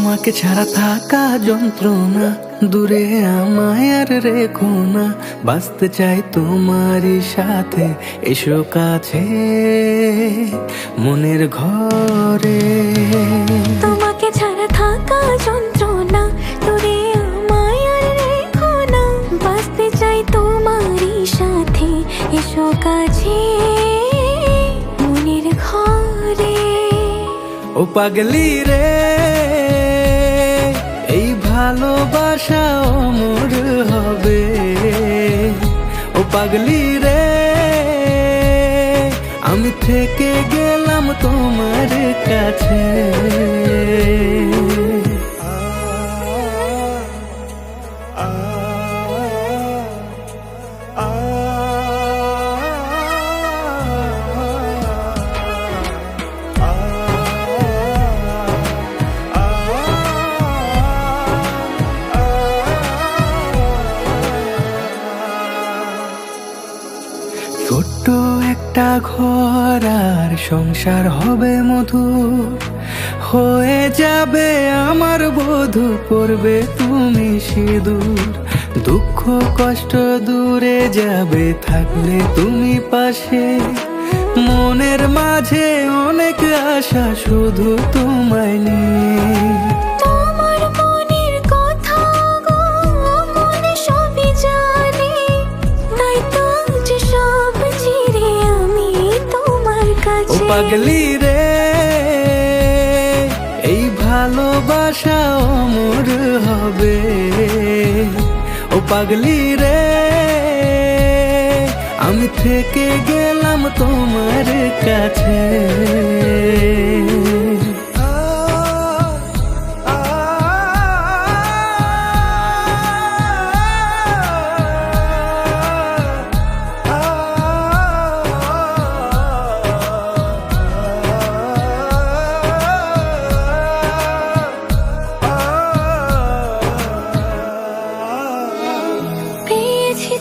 তোমাকে ছাড়া থাকা যন্ত্রণা, দূরে আমায় আর রেখো না। বাঁচতে চাই তোমারই সাথে, এসো কাছে মনের ঘরে। তোমাকে ছাড়া থাকা যন্ত্রণা, দূরে আমায় আর রেখো না। বাঁচতে চাই তোমারই সাথে, এসো কাছে মনের ঘরে। ও পাগলি রে, এই ভালোবাসা অমর হবে। ও পাগলি রে, আমি থেকে গেলাম তোমার কাছে। ছোট্ট একটা ঘর আর সংসার হবে মধুর, হয়ে যাবে আমার বধূ, পড়বে তুমি সিঁদুর। দুঃখ কষ্ট দূরে যাবে থাকলে তুমি পাশে, মনের মাঝে অনেক আশা শুধু তোমায় নিয়ে। ও পাগলি রে, এই ভালোবাসা অমর হবে। ও পাগলি রে, আমি থেকে গেলাম তোমার কাছে।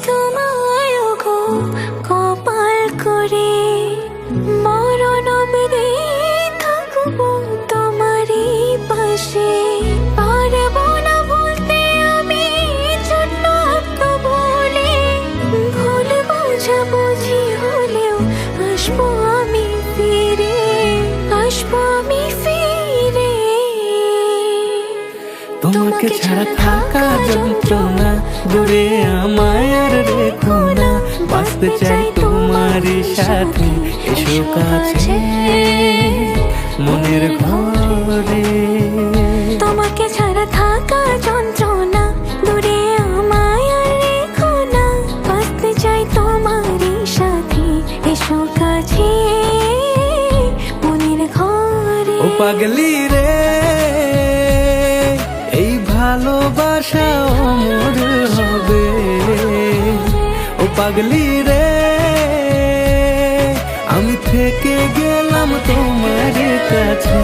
তোমায় গো কপাল করে, মরণ অবধি থাকবো তোমারই পাশে। পারবো না বলতে আমি ছোট্ট একটা বলে, ভুল বোঝাবুঝি হলেও আসবো আমি ফিরে, আসবো আমি ফিরে। তোমাকে ছাড়া থাকা যন্ত্রণা, দূরে আমায় আর রেখো না। বাঁচতে চাই তোমারই সাথে, এসো কাছে মনের ঘরে। তোমাকে ছাড়া থাকা যন্ত্রণা, দূরে আমায় আর রেখো না। বাঁচতে চাই তোমারই সাথে, এসো কাছে মনের ঘরে। ও পাগলি রে, এই ভালোবাসা অমর হবে। ও পাগলি রে, আমি থেকে গেলাম তোমার কাছে।